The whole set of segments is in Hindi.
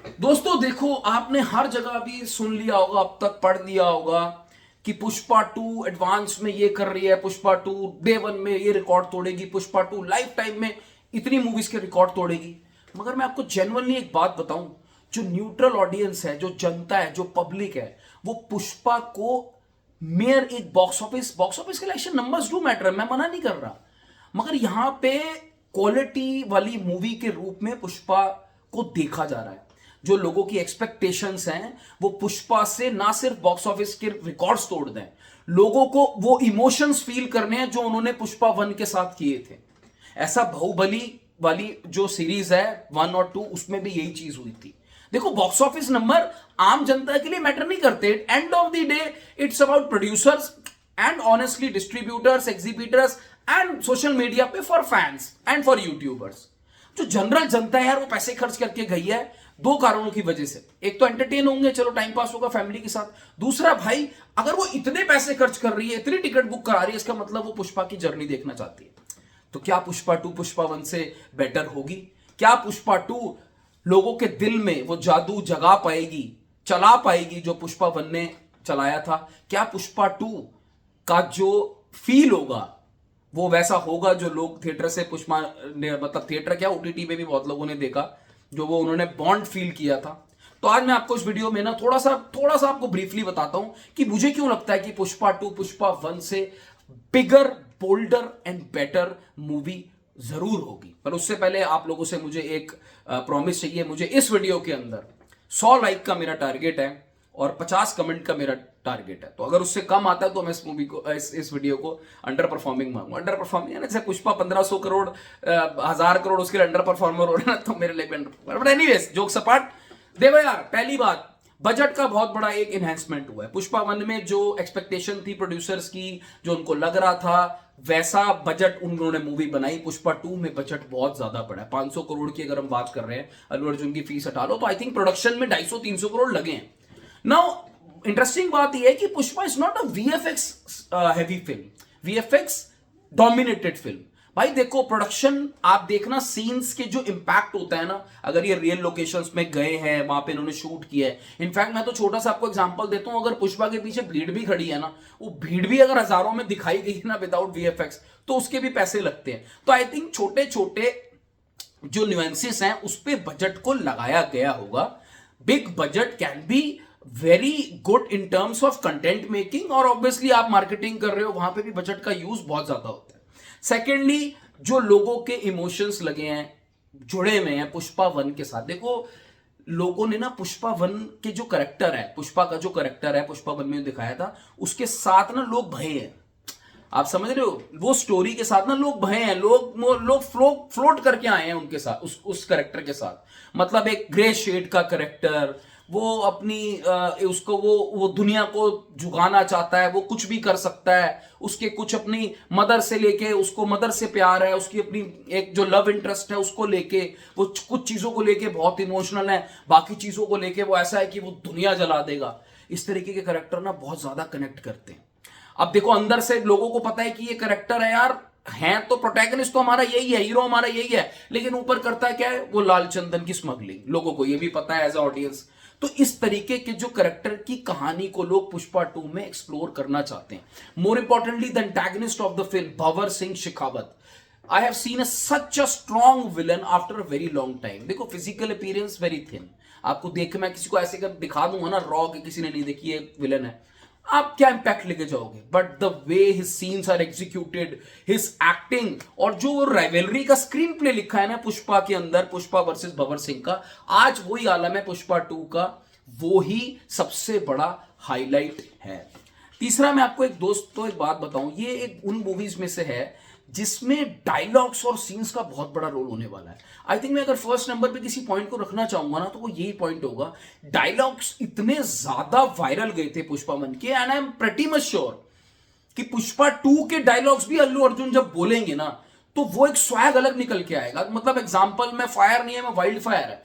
दोस्तों देखो, आपने हर जगह भी सुन लिया होगा, अब तक पढ़ लिया होगा कि पुष्पा टू एडवांस में ये कर रही है, पुष्पा टू डे वन में ये रिकॉर्ड तोड़ेगी, पुष्पा टू लाइफ टाइम में इतनी मूवीज के रिकॉर्ड तोड़ेगी। मगर मैं आपको जेन्युइनली एक बात बताऊं, जो न्यूट्रल ऑडियंस है, जो जनता है, जो पब्लिक है, वो पुष्पा को मेयर एक box office collection numbers do matter, मैं मना नहीं कर रहा, मगर यहां पे क्वालिटी वाली मूवी के रूप में पुष्पा को देखा जा रहा है। जो लोगों की एक्सपेक्टेशंस हैं वो पुष्पा से ना सिर्फ बॉक्स ऑफिस के रिकॉर्ड्स तोड़ दें, लोगों को वो इमोशंस फील करने हैं जो उन्होंने पुष्पा वन के साथ किए थे। ऐसा बाहुबली वाली जो सीरीज है 1 और 2, उसमें भी यही चीज हुई थी। देखो, बॉक्स ऑफिस नंबर आम जनता के लिए मैटर नहीं करते। End of the day it's about producers and honestly distributors, exhibitors and social media पे for fans and for YouTubers. जो जनरल जनता है यार, वो पैसे खर्च करके गई है दो कारणों की वजह से। एक तो एंटरटेन होंगे, चलो टाइम पास होगा फैमिली के साथ। दूसरा, भाई अगर वो इतने पैसे खर्च कर रही है, इतनी टिकट बुक करा रही है, इसका मतलब वो पुष्पा की जर्नी देखना चाहती है। तो क्या पुष्पा टू पुष्पा वन से बेटर होगी? क्या पुष्पा टू लोगों के दिल में वो जादू जगा पाएगी, चला पाएगी जो पुष्पा वन ने चलाया था? क्या पुष्पा टू का जो फील होगा वो वैसा होगा जो लोग थिएटर से पुष्पा ने, मतलब थिएटर क्या, ओटीटी पे भी बहुत लोगों ने देखा, जो वो उन्होंने बॉन्ड फील किया था? तो आज मैं आपको इस वीडियो में ना थोड़ा सा आपको ब्रीफली बताता हूं कि मुझे क्यों लगता है कि पुष्पा टू पुष्पा वन से बिगर, बोल्डर एंड बेटर मूवी जरूर होगी। पर उससे पहले आप लोगों से मुझे एक प्रॉमिस चाहिए। मुझे इस वीडियो के अंदर 100 लाइक का मेरा टारगेट है और 50 कमेंट का मेरा टारगेट है। तो अगर उससे कम आता है तो मैं इस मूवी को, इस वीडियो को अंडर परफॉर्मिंग मांगू। अंडर परफॉर्मिंग जैसे पुष्पा 1500 करोड़ 1000 करोड़ उसके लिए अंडर परफॉर्मर हो रहा है, तो मेरे लिए भी under performer. But anyways, jokes apart, देखो यार, पहली बात, बजट का बहुत बड़ा एक इन्हेंसमेंट हुआ है। पुष्पा वन में जो एक्सपेक्टेशन थी प्रोड्यूसर्स की, जो उनको लग रहा था वैसा बजट उन्होंने मूवी बनाई। पुष्पा टू में बजट बहुत ज्यादा पड़ा है, 500 करोड़ की अगर हम बात कर रहे हैं, अल्लू अर्जुन की फीस हटा लो तो आई थिंक प्रोडक्शन में 250-300 करोड़ लगे हैं। नाउ इंटरेस्टिंग बात यह है कि Pushpa is not a VFX heavy film, VFX dominated film. भाई देखो, प्रोडक्शन आप देखना, सीन्स के जो इंपैक्ट होता है ना, अगर ये रियल लोकेशंस में गए हैं, वहां पे इन्होंने शूट किया है। इनफैक्ट मैं तो छोटा सा आपको एग्जांपल देता हूं, अगर पुष्पा के पीछे भीड़ भी खड़ी है ना, वो भीड़ भी अगर हजारों में दिखाई गई है ना विदाउट वीएफएक्स, तो उसके भी पैसे लगते हैं। तो आई थिंक छोटे छोटे जो न्यूएंसेस हैं उस पर बजट को लगाया गया होगा। Big budget can be very good in terms of content making, और ऑब्वियसली आप मार्केटिंग कर रहे हो, वहां पे भी बजट का यूज बहुत ज्यादा होता है। सेकेंडली, जो लोगों के इमोशंस लगे हैं, जुड़े हुए हैं पुष्पा वन के साथ। देखो, लोगों ने ना पुष्पा वन के जो करेक्टर है, पुष्पा का जो करेक्टर है पुष्पा वन में दिखाया था, उसके साथ ना लोग भये हैं। आप समझ रहे हो? वो स्टोरी के साथ ना लोग भये हैं, लोग फ्लोट करके आए हैं उनके साथ, उस करेक्टर के साथ। मतलब एक ग्रे शेड का करेक्टर, वो अपनी उसको वो दुनिया को झुकाना चाहता है, वो कुछ भी कर सकता है। उसके कुछ अपनी मदर से लेके, उसको मदर से प्यार है, उसकी अपनी एक जो लव इंटरेस्ट है उसको लेके, वो कुछ चीजों को लेके बहुत इमोशनल है, बाकी चीजों को लेके वो ऐसा है कि वो दुनिया जला देगा। इस तरीके के करेक्टर ना बहुत ज्यादा कनेक्ट करते हैं। अब देखो, अंदर से लोगों को पता है कि ये करेक्टर है यार, है तो प्रोटैगनिस्ट तो हमारा यही है, हीरो हमारा यही है, लेकिन ऊपर करता है क्या है, वो लाल चंदन की स्मगलिंग। लोगों को ये भी पता है एज ऑडियंस। तो इस तरीके के जो करेक्टर की कहानी को लोग पुष्पा टू में एक्सप्लोर करना चाहते हैं। More importantly, the antagonist of the film, Bhanwar Singh Shekhawat, I have seen such a strong villain after a very long time. देखो, फिजिकल अपीयरेंस वेरी थिन, आपको देख, मैं किसी को ऐसे कर दिखा दूंगा ना रॉ कि किसी ने नहीं देखी है विलन है, आप क्या इंपैक्ट लेके जाओगे? But the way his scenes are executed, his acting, और जो राइवलरी का स्क्रीन प्ले लिखा है ना पुष्पा के अंदर, पुष्पा वर्सेस भंवर सिंह का, आज वही आलम है पुष्पा टू का, वो ही सबसे बड़ा हाईलाइट है। तीसरा, मैं आपको एक एक बात बताऊं, ये एक उन मूवीज में से है जिसमें डायलॉग्स और सीन्स का बहुत बड़ा रोल होने वाला है। आई थिंक मैं अगर फर्स्ट नंबर पे किसी पॉइंट को रखना चाहूंगा ना, तो वो यही पॉइंट होगा। डायलॉग्स इतने ज्यादा वायरल गए थे पुष्पा वन के, and I am pretty much sure कि पुष्पा टू के डायलॉग्स भी अल्लू अर्जुन जब बोलेंगे ना, तो वो एक स्वैग अलग निकल के आएगा। मतलब एग्जाम्पल में फायर नहीं है, मैं वाइल्ड फायर है।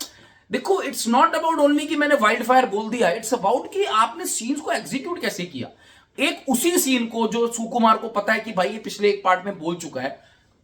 देखो, इट्स नॉट अबाउट ओनली कि मैंने वाइल्ड फायर बोल दिया, इट्स अबाउट कि आपने सीन्स को एग्जीक्यूट कैसे किया। एक उसी सीन को जो सुकुमार को पता है कि भाई ये पिछले एक पार्ट में बोल चुका है,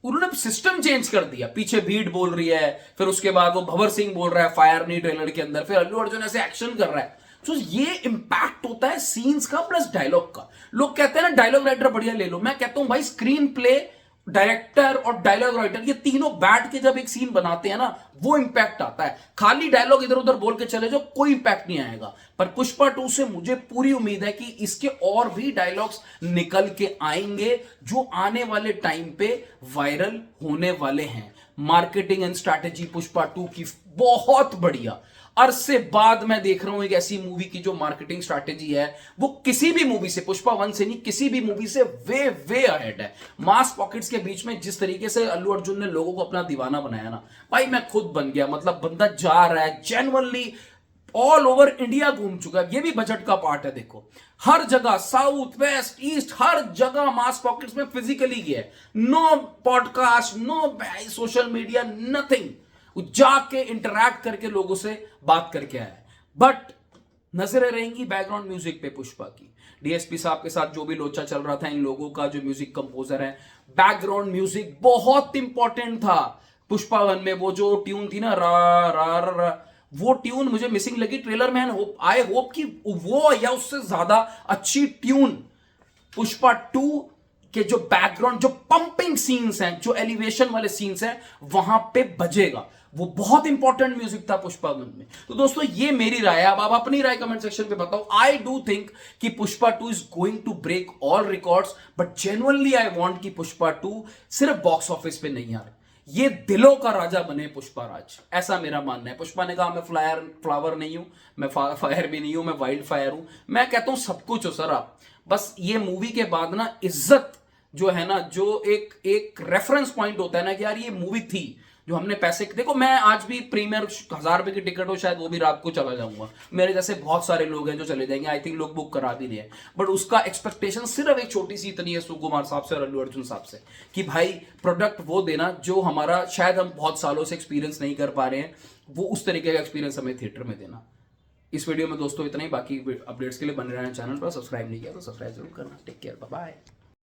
उन्होंने सिस्टम चेंज कर दिया, पीछे भीड़ बोल रही है, फिर उसके बाद वो भंवर सिंह बोल रहा है फायर नहीं ट्रेलर के अंदर, फिर अल्लू अर्जुन ऐसे एक्शन कर रहा है। तो ये इंपैक्ट होता है सीन्स का प्लस डायलॉग का। लोग कहते हैं ना डायलॉग राइटर बढ़िया ले लो, मैं कहता हूं भाई स्क्रीन प्ले, डायरेक्टर और डायलॉग राइटर ये तीनों बैठ के जब एक सीन बनाते हैं ना, वो इंपैक्ट आता है। खाली डायलॉग इधर उधर बोल के चले जाओ, कोई इंपैक्ट नहीं आएगा। पर पुष्पा 2 से मुझे पूरी उम्मीद है कि इसके और भी डायलॉग्स निकल के आएंगे जो आने वाले टाइम पे वायरल होने वाले हैं। मार्केटिंग एंड स्ट्रैटेजी पुष्पा 2 की बहुत बढ़िया। अरसे बाद मैं देख रहा हूं एक ऐसी मूवी की जो मार्केटिंग स्ट्रैटेजी है वो किसी भी मूवी से, पुष्पा 1 से नहीं, किसी भी मूवी से वे अहेड है। मास पॉकेट्स के बीच में जिस तरीके से अल्लू अर्जुन ने लोगों को अपना दीवाना बनाया ना भाई, मैं खुद बन गया। मतलब बंदा जा रहा है जेन्युइनली ऑल ओवर इंडिया घूम चुका है। ये भी बजट का पार्ट है। देखो हर जगह साउथ वेस्ट ईस्ट हर जगह मास पॉकेट्स में फिजिकली गया है। No podcast, no social media, nothing. जाके इंटरैक्ट करके लोगों से बात करके आया है। बट नजरें रहेंगी बैकग्राउंड म्यूजिक पे पुष्पा की। डीएसपी साहब के साथ जो भी लोचा चल रहा था, इन लोगों का जो म्यूजिक कंपोजर है, बैकग्राउंड म्यूजिक बहुत इंपॉर्टेंट था। पुष्पा 1 में वो जो ट्यून थी ना, रा रा रा, रा वो ट्यून मुझे मिसिंग लगी ट्रेलर में। आई होप कि वो या उससे ज्यादा अच्छी ट्यून पुष्पा 2 के जो बैकग्राउंड, जो पंपिंग सीन्स हैं, जो एलिवेशन वाले सीन्स हैं, वहां पे बजेगा। वो बहुत इंपॉर्टेंट म्यूजिक था पुष्पा 1 में। तो दोस्तों ये मेरी राय है। अब आप अपनी राय कमेंट सेक्शन पे बताओ। आई डू थिंक कि Pushpa 2 is going to break all records, but genuinely I want कि पुष्पा 2 सिर्फ बॉक्स ऑफिस पे नहीं यार, ये दिलों का राजा बने पुष्पा राज, ऐसा मेरा मानना है। पुष्पा ने कहा मैं फ्लावर नहीं हूं, मैं फायर भी नहीं हूं, मैं वाइल्ड फायर हूं। मैं कहता हूं सब कुछ हो सर आप, बस ये मूवी के बाद ना इज्जत जो है ना, जो एक रेफरेंस पॉइंट होता है ना कि यार ये मूवी थी जो हमने पैसे, देखो मैं आज भी प्रीमियर 1000 रुपए की टिकट हो शायद वो भी रात को चला जाऊंगा। मेरे जैसे बहुत सारे लोग हैं जो चले जाएंगे, आई थिंक लोग बुक करा भी रहे हैं। बट उसका एक्सपेक्टेशन सिर्फ एक छोटी सी इतनी है सुकुमार साहब से और अल्लू अर्जुन साहब से कि भाई प्रोडक्ट वो देना जो हमारा शायद हम बहुत सालों से एक्सपीरियंस नहीं कर पा रहे हैं, वो उस तरीके का एक्सपीरियंस हमें थिएटर में देना। इस वीडियो में दोस्तों इतना ही। बाकी अपडेट्स के लिए बने रहना चैनल पर। सब्सक्राइब नहीं किया तो सब्सक्राइब जरूर करना। Take care, bye bye.